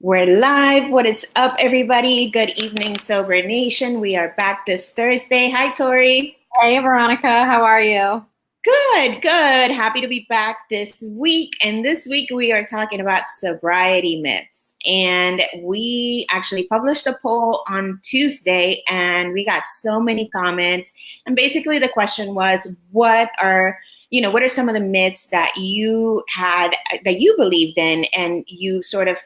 We're live. What is up, everybody? Good evening, Sober Nation. We are back this Thursday. Hi, Tori. Hey, Veronica, how are you? Good, good. Happy to be back this week. And this week we are talking about sobriety myths. And we actually published a poll on Tuesday and we got so many comments. And basically the question was, what are some of the myths that you had, that you believed in, and you sort of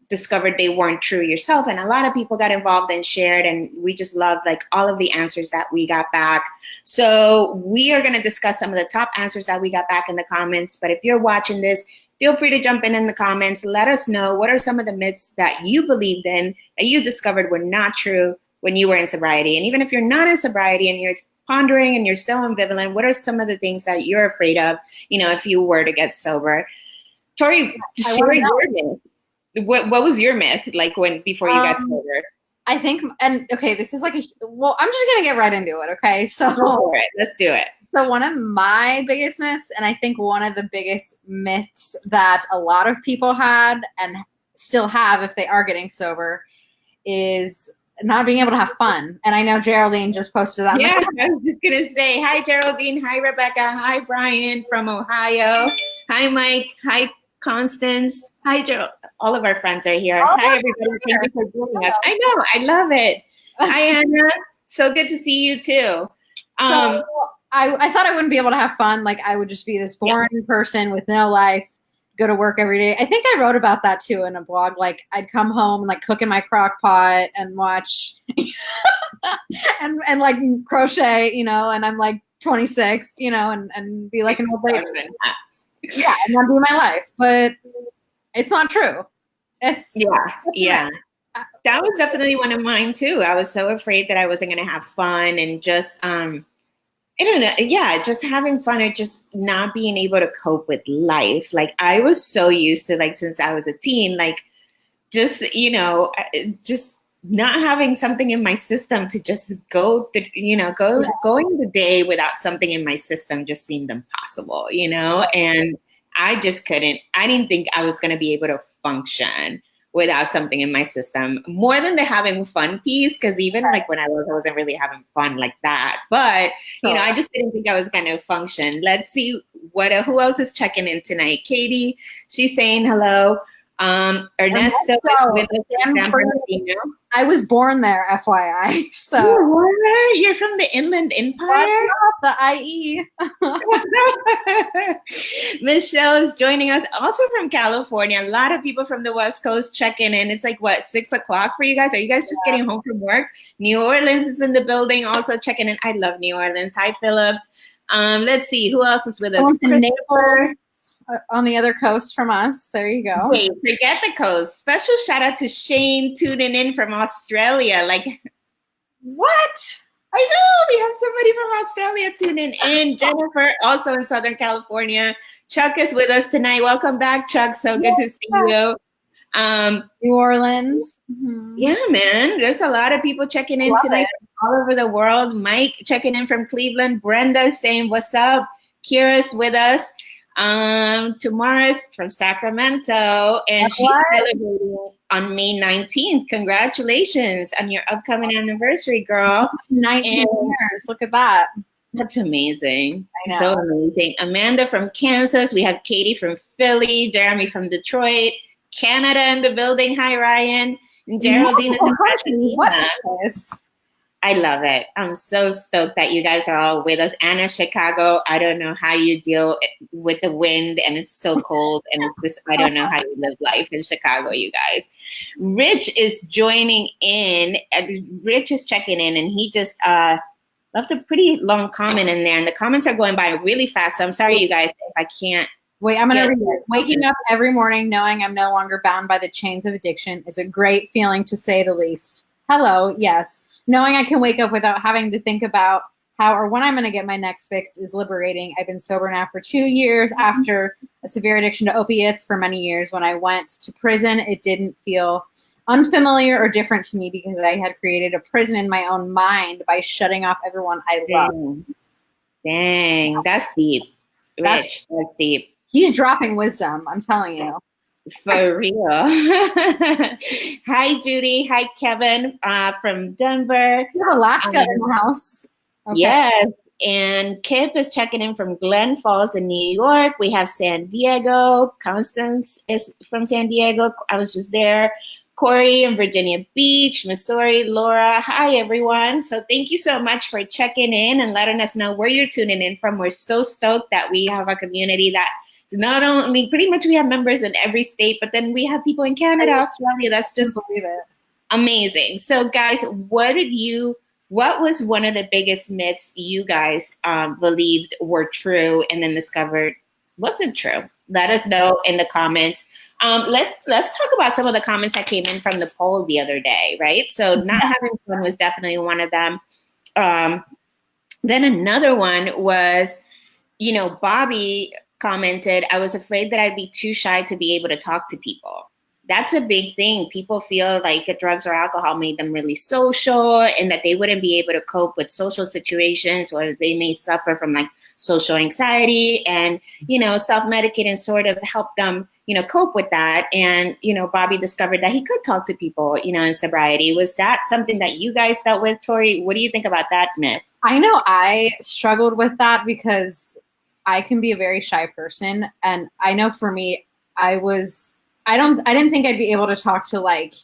discovered they weren't true yourself? And a lot of people got involved and shared, and we just loved like all of the answers that we got back. So we are going to discuss some of the top answers that we got back in the comments. But if you're watching this, feel free to jump in the comments. Let us know, what are some of the myths that you believed in that you discovered were not true when you were in sobriety? And even if you're not in sobriety and you're pondering and you're still ambivalent, what are some of the things that you're afraid of, if you were to get sober? Tori, share your myth. What was your myth like before you got sober? I think, and okay, this is I'm just gonna get right into it. Okay, so go for it. Let's do it. So one of my biggest myths, and I think one of the biggest myths that a lot of people had and still have if they are getting sober, is not being able to have fun. And I know Geraldine just posted that. Yeah, I was just gonna say hi, Geraldine. Hi, Rebecca. Hi, Brian from Ohio. Hi, Mike. Hi, Constance. Hi, Gerald. All of our friends are here. Hi, everybody. Thank you for joining us. I know. I love it. Hi, Anna. So good to see you too. So I thought I wouldn't be able to have fun. Like I would just be this boring person with no life, go to work every day. I think I wrote about that too in a blog. Like I'd come home and like cook in my crock pot and watch and like crochet, and I'm like 26, and be like an old lady. Yeah, and that'd be my life. But it's not true. Yeah. That was definitely one of mine too. I was so afraid that I wasn't going to have fun and just, I don't know. Yeah, just having fun or just not being able to cope with life. Like I was so used to, like, since I was a teen, like just, just not having something in my system to just going the day without something in my system just seemed impossible, and I just couldn't. I didn't think I was going to be able to function without something in my system, more than the having fun piece, because even like when I wasn't really having fun like that. But I just didn't think I was going to function. Let's see who else is checking in tonight. Katie, she's saying hello. Ernesto with San Bernardino. I was born there, FYI. So you're from the Inland Empire? The IE. Michelle is joining us, also from California. A lot of people from the West Coast checking in. It's like, what, 6 o'clock for you guys? Are you guys just getting home from work? New Orleans is in the building, also checking in. I love New Orleans. Hi, Philip. Let's see, who else is with us? Christopher on the other coast from us. There you go. Wait, forget the coast. Special shout out to Shane tuning in from Australia. Like, what? I know, we have somebody from Australia tuning in. Jennifer, also in Southern California. Chuck is with us tonight. Welcome back, Chuck. So good to see you. New Orleans. Mm-hmm. Yeah, man. There's a lot of people checking in tonight from all over the world. Mike checking in from Cleveland. Brenda saying, what's up? Kira's with us. Tamara's from Sacramento, and she's celebrating on May 19th. Congratulations on your upcoming anniversary, girl. 19 years. Look at that. That's amazing. I know. So amazing. Amanda from Kansas. We have Katie from Philly, Jeremy from Detroit, Canada in the building. Hi, Ryan. And Geraldine is in Pasadena. What is this? I love it. I'm so stoked that you guys are all with us. Anna, Chicago. I don't know how you deal with the wind, and it's so cold, and it's just, I don't know how you live life in Chicago, you guys. Rich is joining in. Rich is checking in, and he just left a pretty long comment in there, and the comments are going by really fast. So I'm sorry, you guys, if I can't. Wait, I'm going to read it. Waking up every morning knowing I'm no longer bound by the chains of addiction is a great feeling, to say the least. Hello, yes. Knowing I can wake up without having to think about how or when I'm going to get my next fix is liberating. I've been sober now for 2 years after a severe addiction to opiates for many years. When I went to prison, it didn't feel unfamiliar or different to me because I had created a prison in my own mind by shutting off everyone I love. Dang, that's deep. Rich, that's deep. He's dropping wisdom, I'm telling you. For real. Hi, Judy. Hi, Kevin from Denver. We have Alaska Um, in the house. Okay. yes. And Kip is checking in from Glen Falls in New York. We have San Diego. Constance is from San Diego. I was just there. Corey in Virginia Beach, Missouri. Laura. Hi, everyone. So thank you so much for checking in and letting us know where you're tuning in from. We're so stoked that we have a community that not only pretty much we have members in every state, but then we have people in Canada, Australia. That's I just can't believe it. amazing. So, guys, what was one of the biggest myths you guys believed were true and then discovered wasn't true? Let us know in the comments. Let's talk about some of the comments that came in from the poll the other day, right? So, not having fun was definitely one of them. Um, then another one was, Bobby commented, I was afraid that I'd be too shy to be able to talk to people. That's a big thing. People feel like drugs or alcohol made them really social and that they wouldn't be able to cope with social situations, or they may suffer from like social anxiety and, self-medicate and sort of help them, cope with that. And, Bobby discovered that he could talk to people, in sobriety. Was that something that you guys dealt with, Tori? What do you think about that myth? I know I struggled with that because I can be a very shy person. And I know for me, I didn't think I'd be able to talk to like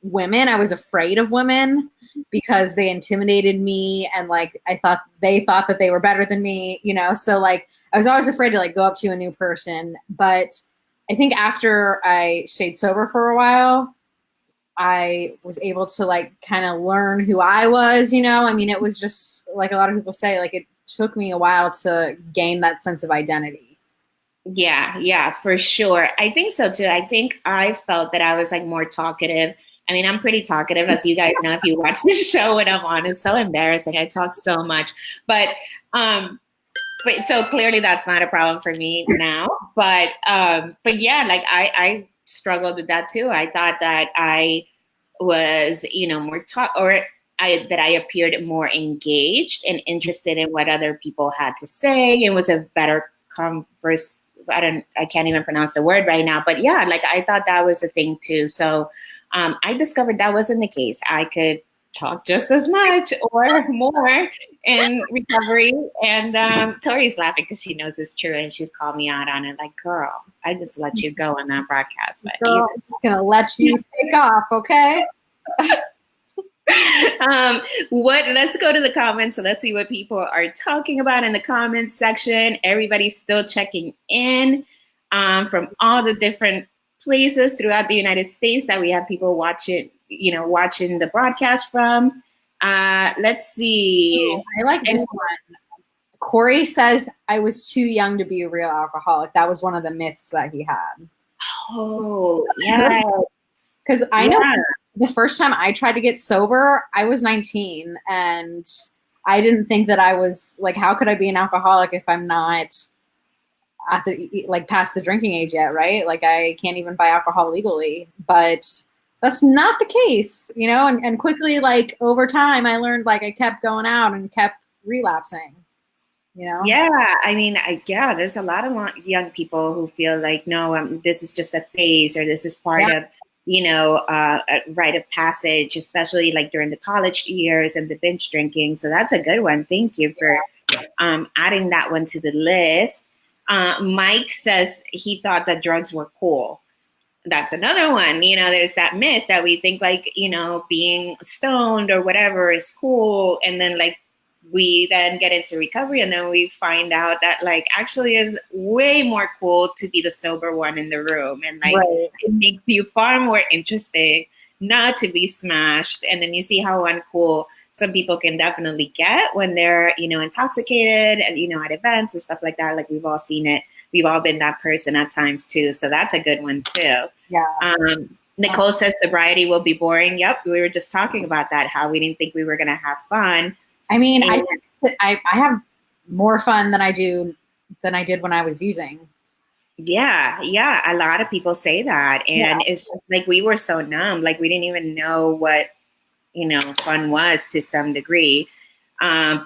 women. I was afraid of women because they intimidated me, and like they thought that they were better than me, so like I was always afraid to like go up to a new person. But I think after I stayed sober for a while, I was able to like kind of learn who I was, I mean, it was just like a lot of people say, like it took me a while to gain that sense of identity. Yeah, for sure. I think so too. I think I felt that I was like more talkative. I mean, I'm pretty talkative, as you guys know, if you watch this show when I'm on. It's so embarrassing. I talk so much. But so clearly that's not a problem for me now. But yeah, like I struggled with that too. I thought that I was, more talk or that I appeared more engaged and interested in what other people had to say and was a better converse. I can't even pronounce the word right now, but yeah, like I thought that was a thing too. So I discovered that wasn't the case. I could talk just as much or more in recovery. And Tori's laughing because she knows it's true, and she's called me out on it. Like, girl, I just let you go on that broadcast. But Girl, I'm just gonna let you take off, okay? Let's go to the comments. So let's see what people are talking about in the comments section. Everybody's still checking in from all the different places throughout the United States that we have people watching the broadcast from. Let's see. I like this one. Corey says I was too young to be a real alcoholic. That was one of the myths that he had. Oh, yeah. Because I know the first time I tried to get sober, I was 19, and I didn't think that I was like, how could I be an alcoholic if I'm not at the like past the drinking age yet, right? Like I can't even buy alcohol legally. But that's not the case, and quickly, like over time, I learned like I kept going out and kept relapsing. Yeah, I mean, there's a lot of young people who feel like, no, this is just a phase, or this is part of, a rite of passage, especially like during the college years and the binge drinking. So that's a good one. Thank you for adding that one to the list. Mike says he thought that drugs were cool. That's another one. There's that myth that we think like, being stoned or whatever is cool. And then like, we then get into recovery, and then we find out that like actually is way more cool to be the sober one in the room, and like It makes you far more interesting not to be smashed. And then you see how uncool some people can definitely get when they're intoxicated and at events and stuff like that. Like we've all seen it. We've all been that person at times too. So that's a good one too. Yeah. Nicole says sobriety will be boring. Yep, we were just talking about that, how we didn't think we were gonna have fun. I mean, I have more fun than I did when I was using. Yeah. A lot of people say that. And it's just like we were so numb, like we didn't even know what, fun was to some degree. And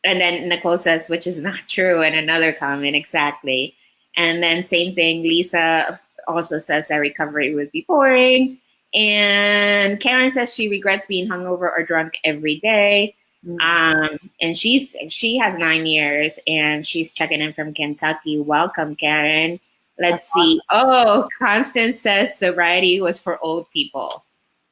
then Nicole says, which is not true, in another comment, exactly. And then same thing, Lisa also says that recovery would be boring. And Karen says she regrets being hungover or drunk every day. And she has 9 years and she's checking in from Kentucky. Welcome, Karen. Let's see. Oh, Constance says sobriety was for old people.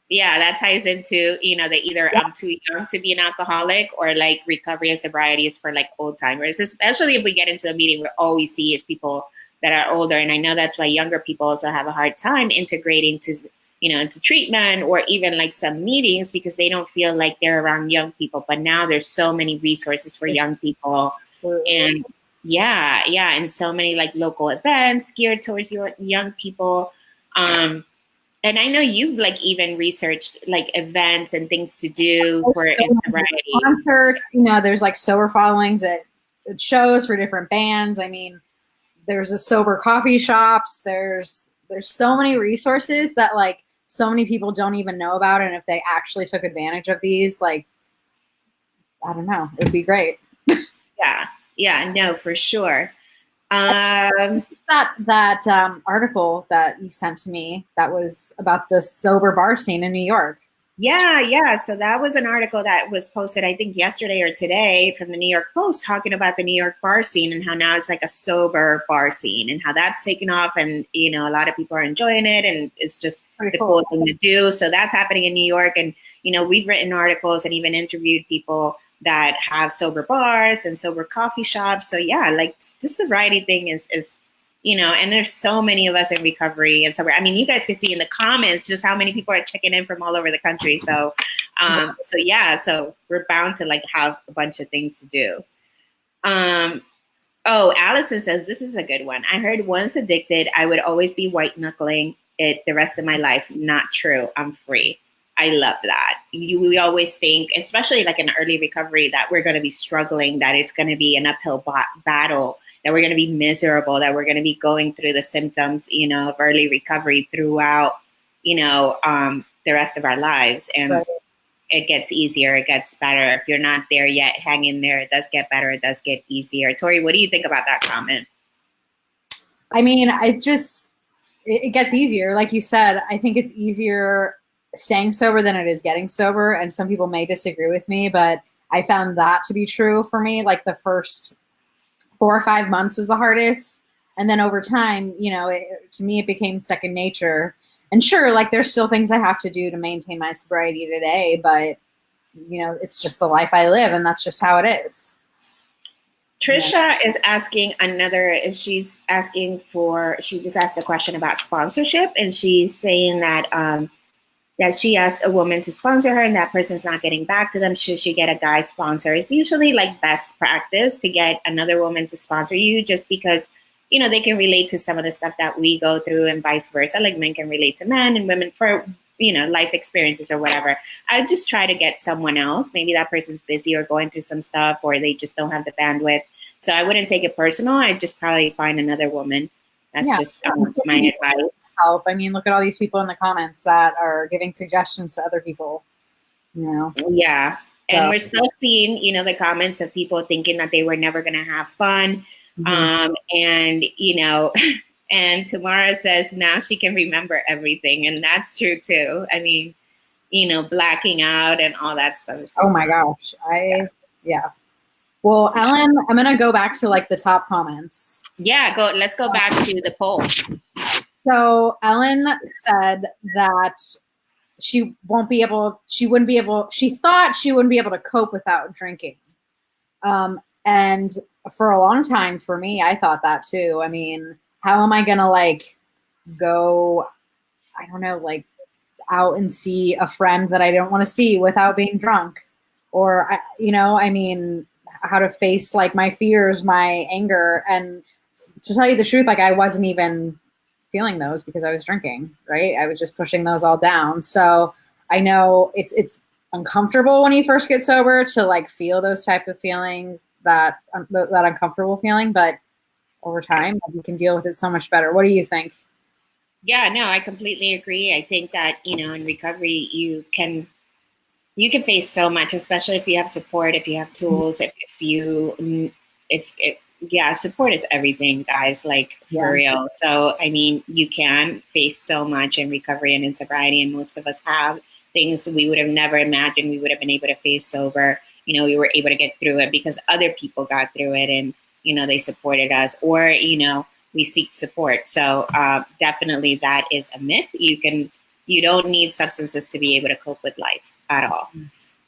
Yeah, that ties into, that either I'm too young to be an alcoholic, or like recovery and sobriety is for like old timers, especially if we get into a meeting where all we see is people that are older. And I know that's why younger people also have a hard time integrating to, into treatment or even like some meetings, because they don't feel like they're around young people. But now there's so many resources for young people. And and so many like local events geared towards your young people. And I know you've like even researched like events and things to do for sobriety. Concerts, there's like sober followings at shows for different bands. I mean, there's a sober coffee shops. There's so many resources that like so many people don't even know about. And if they actually took advantage of these, like, I don't know, it'd be great. Yeah, no, for sure. That article that you sent to me that was about the sober bar scene in New York. Yeah. So that was an article that was posted, I think, yesterday or today from the New York Post, talking about the New York bar scene and how now it's like a sober bar scene and how that's taken off. And, a lot of people are enjoying it and it's just the cool thing to do. So that's happening in New York. And, we've written articles and even interviewed people that have sober bars and sober coffee shops. So yeah, like this sobriety thing is, and there's so many of us in recovery and sober. I mean, you guys can see in the comments just how many people are checking in from all over the country. So, so we're bound to like have a bunch of things to do. Allison says, this is a good one. I heard once addicted, I would always be white knuckling it the rest of my life. Not true. I'm free. I love that. We always think, especially like in early recovery, that we're going to be struggling, that it's going to be an uphill battle, that we're going to be miserable, that we're going to be going through the symptoms, of early recovery throughout, the rest of our lives. And It gets easier. It gets better. If you're not there yet, hang in there. It does get better. It does get easier. Tori, what do you think about that comment? I mean, it gets easier. Like you said, I think it's easier staying sober than it is getting sober. And some people may disagree with me, but I found that to be true for me. Like the first 4 or 5 months was the hardest. And then over time, to me, it became second nature. And sure, like there's still things I have to do to maintain my sobriety today, but it's just the life I live and that's just how it is. Trisha is asking she just asked a question about sponsorship, and she's saying that that she asked a woman to sponsor her and that person's not getting back to them. Should she get a guy sponsor? It's usually like best practice to get another woman to sponsor you, just because, they can relate to some of the stuff that we go through and vice versa. Like men can relate to men and women for, life experiences or whatever. I just try to get someone else. Maybe that person's busy or going through some stuff, or they just don't have the bandwidth. So I wouldn't take it personal. I'd just probably find another woman. That's just my advice. Help. I mean, look at all these people in the comments that are giving suggestions to other people. Yeah. So. And we're still seeing, the comments of people thinking that they were never going to have fun. Mm-hmm. And Tamara says now she can remember everything. And that's true too. I mean, blacking out and all that stuff. Oh my gosh. Yeah. Well, Ellen, I'm going to go back to like the top comments. Yeah, let's go back to the poll. So Ellen said that she thought she wouldn't be able to cope without drinking. And for a long time for me, I thought that too. I mean, how am I going to like go, I don't know, like out and see a friend that I don't want to see without being drunk? Or, I mean, how to face like my fears, my anger. And to tell you the truth, like I wasn't even feeling those because I was drinking, right? I was just pushing those all down. So I know it's uncomfortable when you first get sober to like feel those type of feelings, that uncomfortable feeling, but over time you can deal with it so much better. What do you think? Yeah, no, I completely agree. I think that, in recovery, you can face so much, especially if you have support, if you have tools, if Yeah, support is everything, guys, like for real. So, I mean, you can face so much in recovery and in sobriety, and most of us have things we would have never imagined we would have been able to face sober. You know, we were able to get through it because other people got through it and, you know, they supported us, or, you know, we seek support. So definitely that is a myth. You don't need substances to be able to cope with life at all.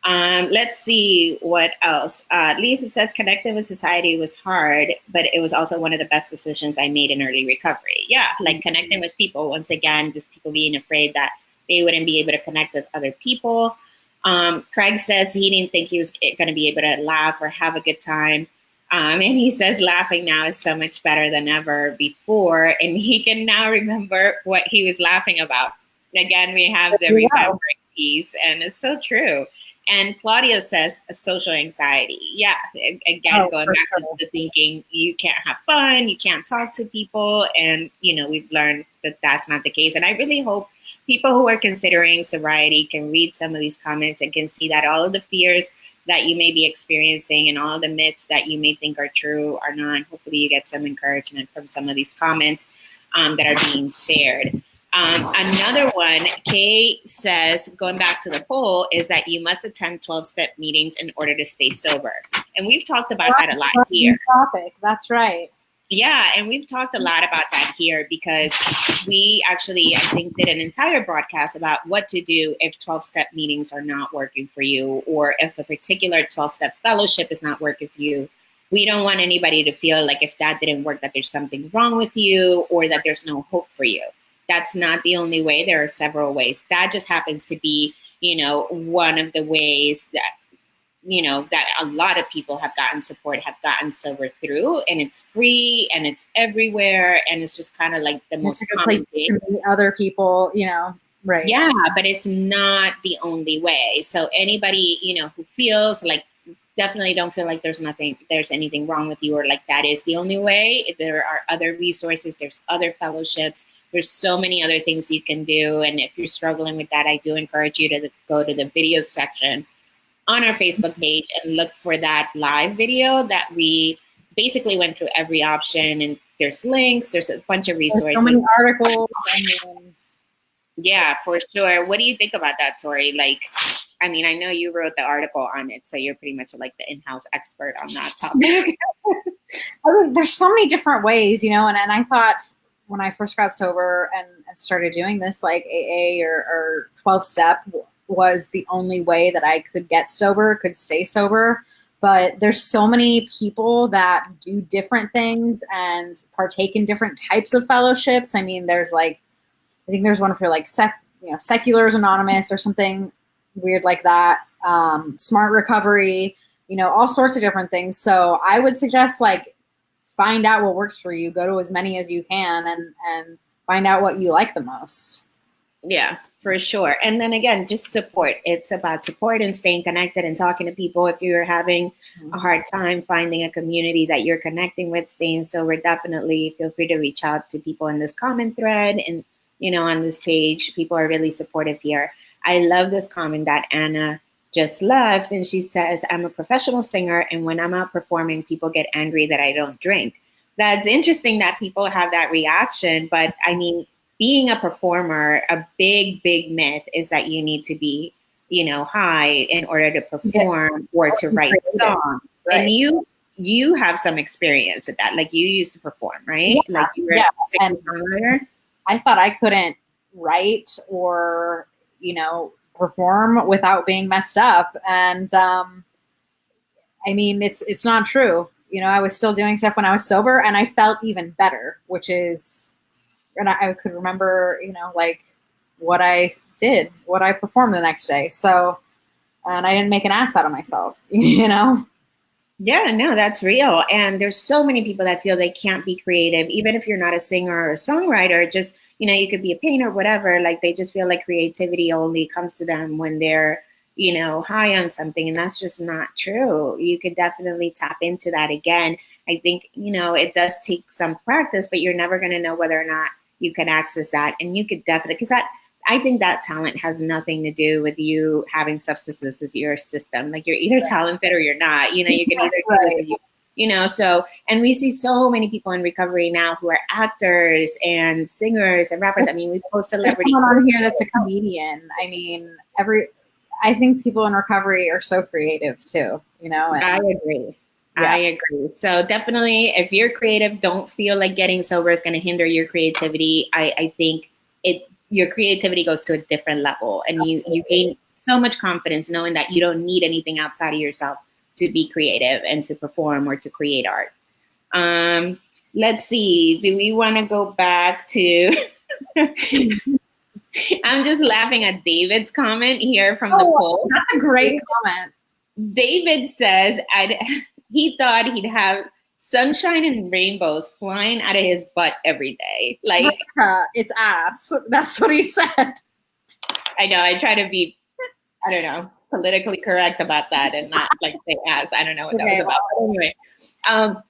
Let's see what else. Lisa says, connecting with society was hard, but it was also one of the best decisions I made in early recovery. Yeah, like connecting with people. Once again, just people being afraid that they wouldn't be able to connect with other people. Craig says he didn't think he was going to be able to laugh or have a good time. And he says laughing now is so much better than ever before, and he can now remember what he was laughing about. Again, we have the remembering piece, and it's so true. And Claudia says social anxiety. Yeah, again, going back to the thinking, you can't have fun, you can't talk to people. And, you know, we've learned that that's not the case. And I really hope people who are considering sobriety can read some of these comments and can see that all of the fears that you may be experiencing and all of the myths that you may think are true are not. Hopefully you get some encouragement from some of these comments that are being shared. Another one, Kay says, going back to the poll, is that you must attend 12-step meetings in order to stay sober. And we've talked about that a lot here. Topic. That's right. Yeah, and we've talked a lot about that here because we actually, I think, did an entire broadcast about what to do if 12-step meetings are not working for you, or if a particular 12-step fellowship is not working for you. We don't want anybody to feel like if that didn't work, that there's something wrong with you or that there's no hope for you. That's not the only way. There are several ways. That just happens to be, you know, one of the ways that, you know, that a lot of people have gotten support, have gotten sober through, and it's free and it's everywhere. And it's just kind of like the most common thing. Other people, you know, right. Yeah, but it's not the only way. So anybody, you know, who feels like, definitely don't feel like there's anything wrong with you or like that is the only way. There are other resources. There's other fellowships. There's so many other things you can do. And if you're struggling with that, I do encourage you to go to the videos section on our Facebook page and look for that live video that we basically went through every option. And there's links. There's a bunch of resources. There's so many articles. Yeah, for sure. What do you think about that, Tori? Like, I mean, I know you wrote the article on it, so you're pretty much like the in-house expert on that topic. I mean, there's so many different ways, you know, and I thought when I first got sober and started doing this, like AA or 12-step was the only way that I could get sober, could stay sober. But there's so many people that do different things and partake in different types of fellowships. I mean, there's like, I think there's one for like Seculars Anonymous or something weird like that. Smart Recovery, you know, all sorts of different things. So I would suggest like find out what works for you. Go to as many as you can and find out what you like the most. Yeah, for sure. And then again, just support. It's about support and staying connected and talking to people. If you're having a hard time finding a community that you're connecting with, staying sober, definitely feel free to reach out to people in this comment thread and, you know, on this page. People are really supportive here. I love this comment that Anna just left, and she says, I'm a professional singer, and when I'm out performing, people get angry that I don't drink. That's interesting that people have that reaction, but I mean, being a performer, a big, big myth is that you need to be, you know, high in order to perform or to write songs. Right. And you have some experience with that. Like you used to perform, right? Yeah. Like you were a singer-songwriter. I thought I couldn't write or, you know, perform without being messed up. And I mean, it's not true. You know, I was still doing stuff when I was sober and I felt even better, which is, and I could remember, you know, like what I did, what I performed the next day. So, and I didn't make an ass out of myself, you know? Yeah, no, that's real. And there's so many people that feel they can't be creative, even if you're not a singer or a songwriter, just, you know, you could be a painter, whatever. Like they just feel like creativity only comes to them when they're, you know, high on something. And that's just not true. You could definitely tap into that again. I think, you know, it does take some practice, but you're never going to know whether or not you can access that. And you could definitely, because that, I think that talent has nothing to do with you having substances as your system. Like you're either talented or you're not. You know, you can either do it or you So, and we see so many people in recovery now who are actors and singers and rappers. I mean, we post There's celebrity. someone on here that's a comedian. I mean, I think people in recovery are so creative too, And, I agree. Yeah. I agree. So definitely, if you're creative, don't feel like getting sober is going to hinder your creativity. I think your creativity goes to a different level, and you gain so much confidence knowing that you don't need anything outside of yourself to be creative and to perform or to create art. Let's see. Do we want to go back to? I'm just laughing at David's comment here from the poll. That's a great comment. David says he thought he'd have sunshine and rainbows flying out of his butt every day. Like, it's ass. That's what he said. I know. I try to be, I don't know, politically correct about that and not like say ass. I don't know what that was about. But anyway,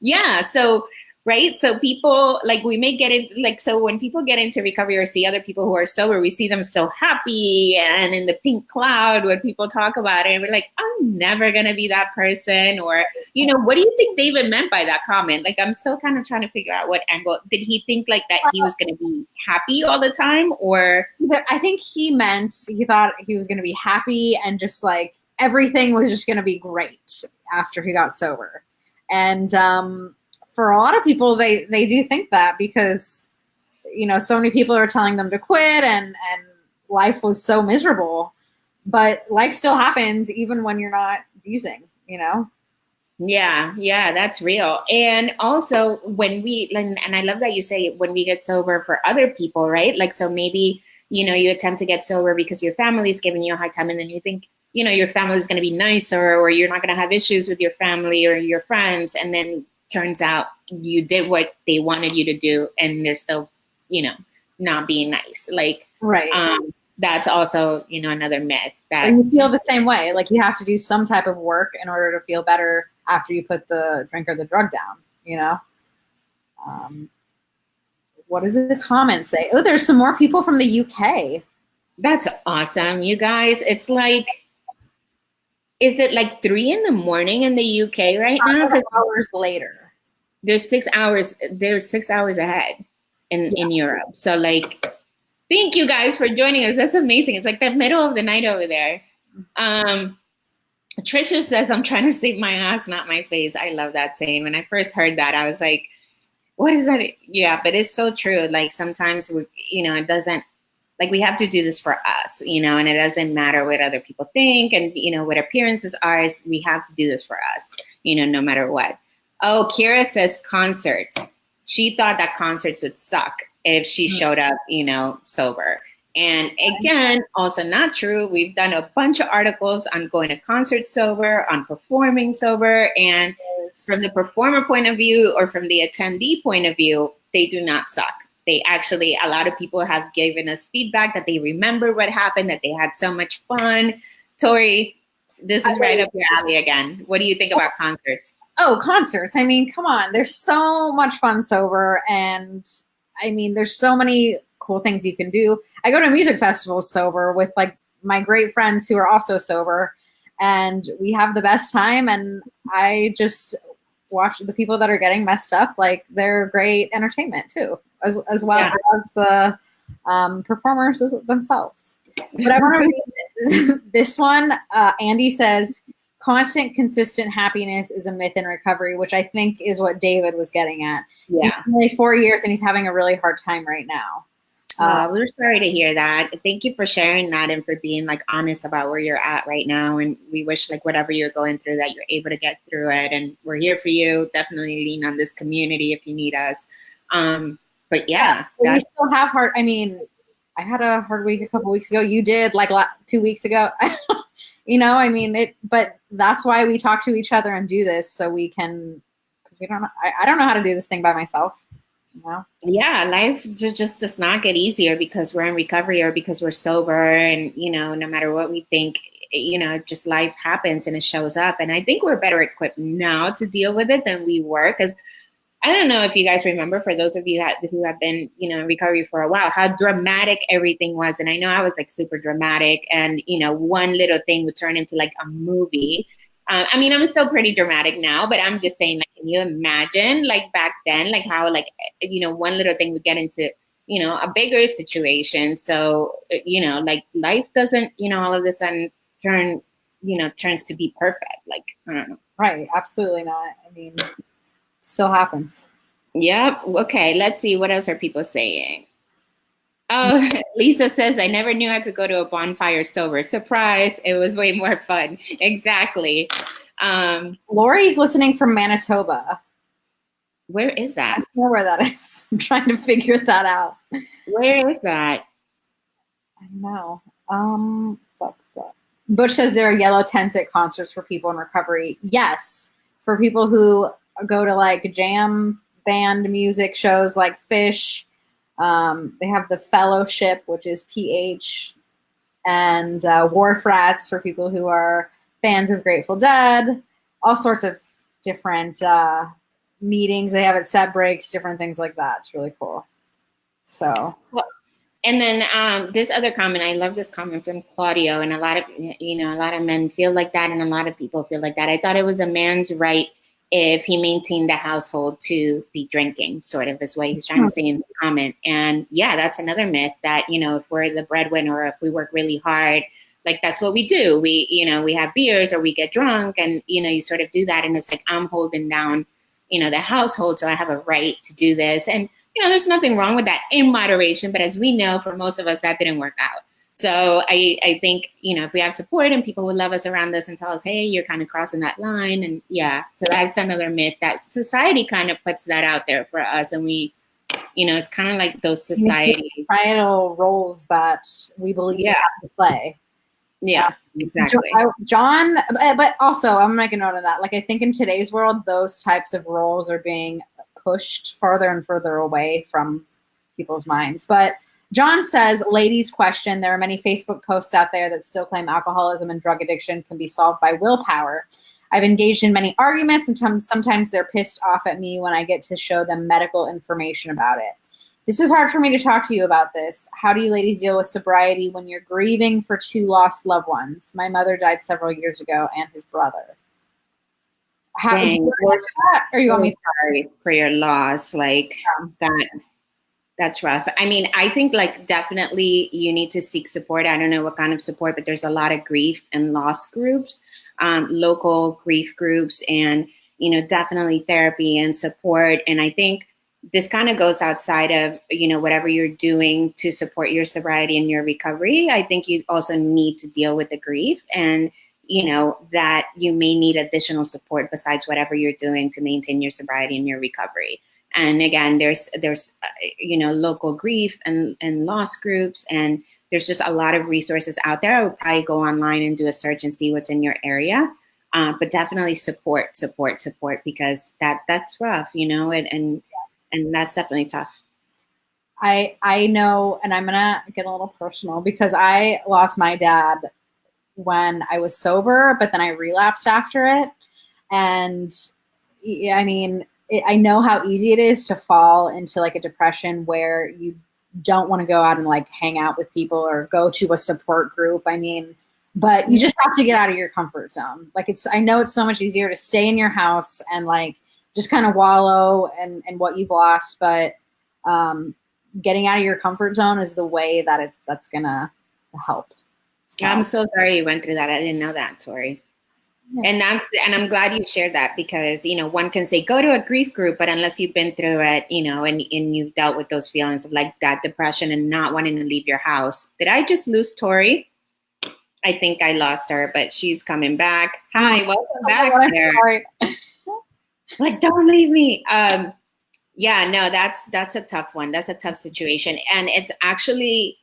yeah. So, right. So people like we may get in like, so when people get into recovery or see other people who are sober, we see them so happy and in the pink cloud when people talk about it. And we're like, I'm never going to be that person. Or, what do you think David meant by that comment? Like, I'm still kind of trying to figure out what angle. Did he think like that he was going to be happy all the time? Or I think he thought he was going to be happy and just like everything was just going to be great after he got sober. And, for a lot of people, they do think that because, so many people are telling them to quit and life was so miserable, but life still happens even when you're not using, Yeah, that's real. And also when and I love that you say when we get sober for other people, right? Like, so maybe, you attempt to get sober because your family's giving you a hard time and then you think, your family is going to be nicer or you're not going to have issues with your family or your friends. And then turns out you did what they wanted you to do and they're still, not being nice. Like, right. That's also, another myth that you feel the same way. Like you have to do some type of work in order to feel better after you put the drink or the drug down, what does the comments say? Oh, there's some more people from the UK. That's awesome. You guys, it's like, is it like 3 a.m. in the UK right now? 5 hours later. There's 6 hours. There's 6 hours ahead in Europe. So like, thank you guys for joining us. That's amazing. It's like the middle of the night over there. Trisha says, I'm trying to save my ass, not my face. I love that saying. When I first heard that, I was like, what is that? Yeah, but it's so true. Like sometimes it doesn't, like we have to do this for us, and it doesn't matter what other people think and, what appearances are, we have to do this for us, no matter what. Oh, Kira says concerts. She thought that concerts would suck if she showed up, sober. And again, also not true. We've done a bunch of articles on going to concerts sober, on performing sober. And from the performer point of view or from the attendee point of view, they do not suck. They actually, a lot of people have given us feedback that they remember what happened, that they had so much fun. Tori, this is right up your alley again. What do you think about concerts? Oh, concerts. I mean, come on. There's so much fun sober. And I mean, there's so many cool things you can do. I go to music festivals sober with like my great friends who are also sober. And we have the best time. And I just watch the people that are getting messed up. Like they're great entertainment too, as well as the performers themselves. But I want to read this one. Andy says, constant, consistent happiness is a myth in recovery, which I think is what David was getting at. Yeah. He's only 4 years and he's having a really hard time right now. We're sorry to hear that. Thank you for sharing that and for being like honest about where you're at right now. And we wish like whatever you're going through that you're able to get through it. And we're here for you. Definitely lean on this community if you need us. But yeah, we still have hard. I mean, I had a hard week a couple weeks ago. You did like 2 weeks ago. I mean, but that's why we talk to each other and do this so we can, because we don't know, I don't know how to do this thing by myself. Yeah, life just does not get easier because we're in recovery or because we're sober. And, no matter what we think, just life happens and it shows up. And I think we're better equipped now to deal with it than we were. Because I don't know if you guys remember, for those of you who have been, in recovery for a while, how dramatic everything was. And I know I was like super dramatic and, one little thing would turn into like a movie. I mean, I'm still pretty dramatic now, but I'm just saying, like, can you imagine, like, back then, like, how, like, one little thing would get into, a bigger situation. So, like, life doesn't, all of a sudden turns to be perfect. Like, I don't know. Right. Absolutely not. I mean, it still happens. Yep. Okay. Let's see. What else are people saying? Oh, Lisa says, I never knew I could go to a bonfire sober. Surprise. It was way more fun. Exactly. Lori's listening from Manitoba. Where is that? I don't know where that is. I'm trying to figure that out. Where is that? I don't know. Butch says there are yellow tents at concerts for people in recovery. Yes. For people who go to like jam band music shows like Fish. They have the Fellowship, which is PH, and War Frats for people who are fans of Grateful Dead. All sorts of different meetings they have at set breaks, different things like that. It's really cool. So. And then this other comment, I love this comment from Claudio, and a lot of men feel like that, and a lot of people feel like that. I thought it was a man's right if he maintained the household to be drinking, sort of is what he's trying to say in the comment. And yeah, that's another myth that, if we're the breadwinner or if we work really hard, like that's what we do. We have beers or we get drunk and, you sort of do that. And it's like, I'm holding down, the household. So I have a right to do this. And, there's nothing wrong with that in moderation. But as we know, for most of us, that didn't work out. So I think, if we have support and people who love us around us and tell us, hey, you're kind of crossing that line. And yeah, so that's another myth that society kind of puts that out there for us. And we, it's kind of like those societal roles that we believe we have to play. Yeah, exactly. John, but also I'm making note of that. Like, I think in today's world, those types of roles are being pushed farther and further away from people's minds. But John says, ladies question, there are many Facebook posts out there that still claim alcoholism and drug addiction can be solved by willpower. I've engaged in many arguments, and sometimes they're pissed off at me when I get to show them medical information about it. This is hard for me to talk to you about this. How do you ladies deal with sobriety when you're grieving for 2 lost loved ones? My mother died several years ago, and his brother. Or you want me sorry for your loss? Like that's rough. I mean, I think like definitely you need to seek support. I don't know what kind of support, but there's a lot of grief and loss groups, local grief groups, and definitely therapy and support. And I think this kind of goes outside of whatever you're doing to support your sobriety and your recovery. I think you also need to deal with the grief and that you may need additional support besides whatever you're doing to maintain your sobriety and your recovery. And again, there's local grief and loss groups, and there's just a lot of resources out there. I would probably go online and do a search and see what's in your area, but definitely support, because that's rough, and that's definitely tough. I know, and I'm gonna get a little personal because I lost my dad when I was sober, but then I relapsed after it. And I mean, I know how easy it is to fall into like a depression where you don't want to go out and like hang out with people or go to a support group. I mean, but you just have to get out of your comfort zone. Like I know it's so much easier to stay in your house and like just kind of wallow in what you've lost. But getting out of your comfort zone is the way that that's gonna help. So. I'm so sorry you went through that. I didn't know that, Tori. Yeah. And I'm glad you shared that because, one can say go to a grief group, but unless you've been through it, and you've dealt with those feelings of like that depression and not wanting to leave your house. Did I just lose Tori? I think I lost her, but she's coming back. Hi, welcome back there. Like, don't leave me. Yeah, no, that's a tough one. That's a tough situation. And it's actually,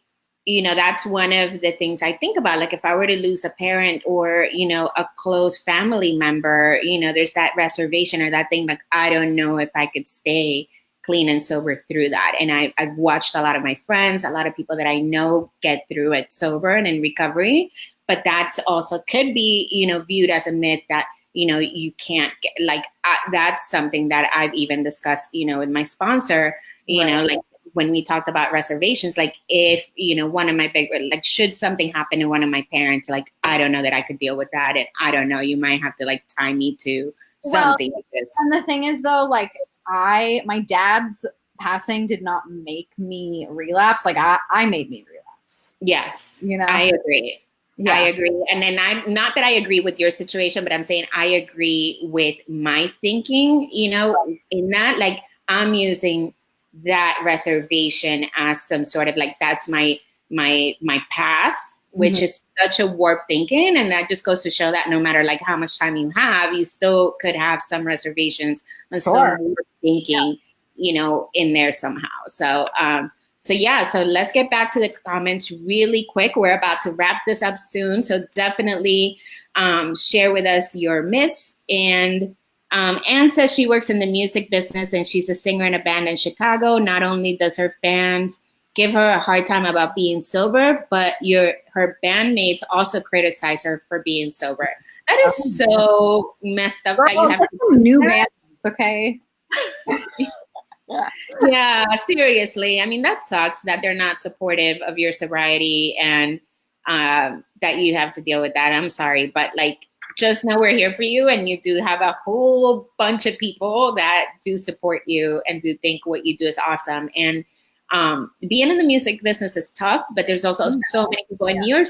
that's one of the things I think about. Like if I were to lose a parent or, a close family member, there's that reservation or that thing, like, I don't know if I could stay clean and sober through that. And I've watched a lot of my friends, a lot of people that I know get through it sober and in recovery, but that's also could be, viewed as a myth that, you can't get, like, that's something that I've even discussed, with my sponsor, right. Like when we talked about reservations, like if, one of my big, like should something happen to one of my parents, like, I don't know that I could deal with that. And I don't know, you might have to like tie me to something. And the thing is though, like my dad's passing did not make me relapse. Like I made me relapse. Yes. I agree. Yeah. I agree. And then not that I agree with your situation, but I'm saying I agree with my thinking, in that, like, I'm using that reservation as some sort of like, that's my past, which is such a warped thinking. And that just goes to show that no matter like how much time you have, you still could have some reservations and some warped thinking, in there somehow. So let's get back to the comments really quick. We're about to wrap this up soon. So definitely share with us your myths. And Anne says she works in the music business and she's a singer in a band in Chicago. Not only does her fans give her a hard time about being sober, but her bandmates also criticize her for being sober. That is so messed up. Girl, that you have some new bandmates, okay? Yeah, seriously. I mean, that sucks that they're not supportive of your sobriety and that you have to deal with that. I'm sorry, but like, just know we're here for you, and you do have a whole bunch of people that do support you and do think what you do is awesome. And being in the music business is tough, but there's also so many people, and you're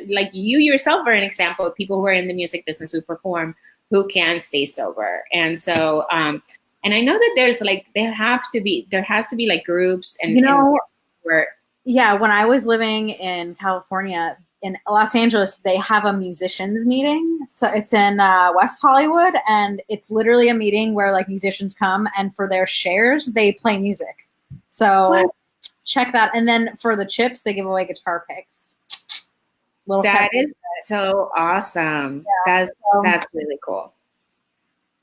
like you yourself are an example of people who are in the music business who perform, who can stay sober. And so, and I know that there has to be like groups and, when I was living in California, in Los Angeles, they have a musicians meeting. So it's in West Hollywood, and it's literally a meeting where like musicians come, and for their shares, they play music. So check that. And then for the chips, they give away guitar picks. That is so awesome. Yeah, that's really cool.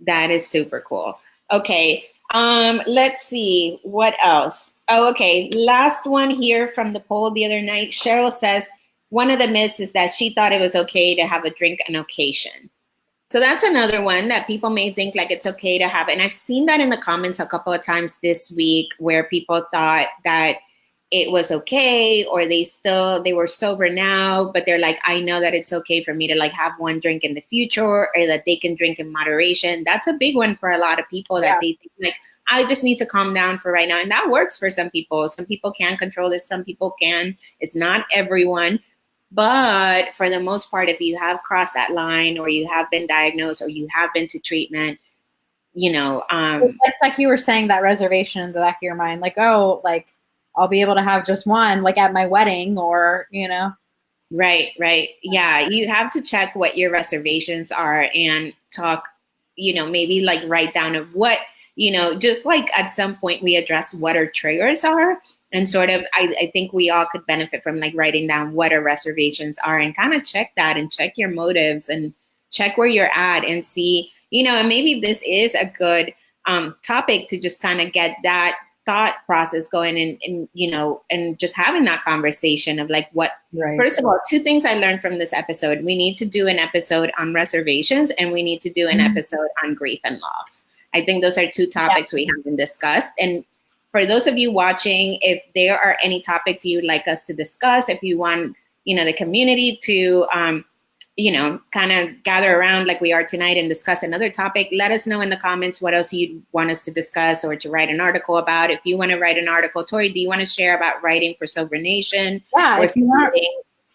That is super cool. Okay. Let's see what else. Oh, okay. Last one here from the poll the other night. Cheryl says one of the myths is that she thought it was okay to have a drink on occasion. So that's another one that people may think like it's okay to have. And I've seen that in the comments a couple of times this week where people thought that it was okay, or they were sober now, but they're like, I know that it's okay for me to like have one drink in the future, or that they can drink in moderation. That's a big one for a lot of people that they think like, I just need to calm down for right now. And that works for some people. Some people can control this. Some people can. It's not everyone. But for the most part, if you have crossed that line, or you have been diagnosed, or you have been to treatment, it's like you were saying, that reservation in the back of your mind, like, oh, like, I'll be able to have just one, like at my wedding, or, Right. Yeah. You have to check what your reservations are and talk, maybe like write down of what, just like at some point we address what our triggers are, and sort of, I think we all could benefit from like writing down what our reservations are and kind of check that and check your motives and check where you're at and see, and maybe this is a good topic to just kind of get that thought process going and just having that conversation of like first of all, two things I learned from this episode. We need to do an episode on reservations, and we need to do an episode on grief and loss. I think those are two topics we haven't discussed. And for those of you watching, if there are any topics you'd like us to discuss, if you want, the community to, kind of gather around like we are tonight and discuss another topic, let us know in the comments what else you'd want us to discuss or to write an article about. If you want to write an article, Tori, do you want to share about writing for Sober Nation? Yeah. If you want,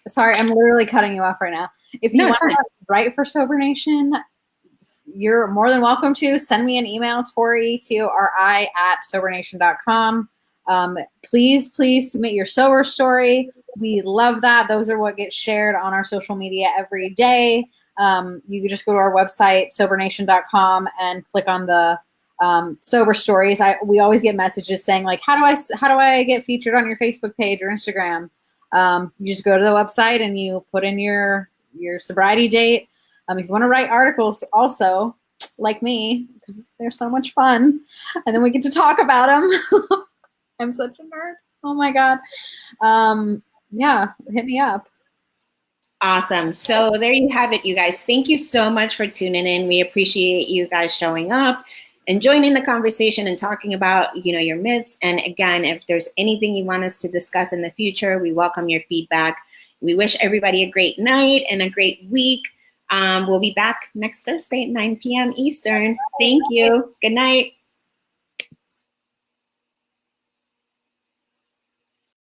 sorry, I'm literally cutting you off right now. If you want to write for Sober Nation, you're more than welcome to. Send me an email, Tori, TORI@sobernation.com. Please submit your sober story. We love that. Those are what gets shared on our social media every day. You can just go to our website, sobernation.com, and click on the sober stories. We always get messages saying like, how do I get featured on your Facebook page or Instagram? You just go to the website and you put in your sobriety date. If you want to write articles also, like me, because they're so much fun, and then we get to talk about them. I'm such a nerd. Oh my God. Yeah, hit me up. Awesome. So there you have it, you guys. Thank you so much for tuning in. We appreciate you guys showing up. and joining the conversation and talking about, your myths. And again, if there's anything you want us to discuss in the future, we welcome your feedback. We wish everybody a great night and a great week. We'll be back next Thursday at 9 p.m. Eastern. Thank you. Good night.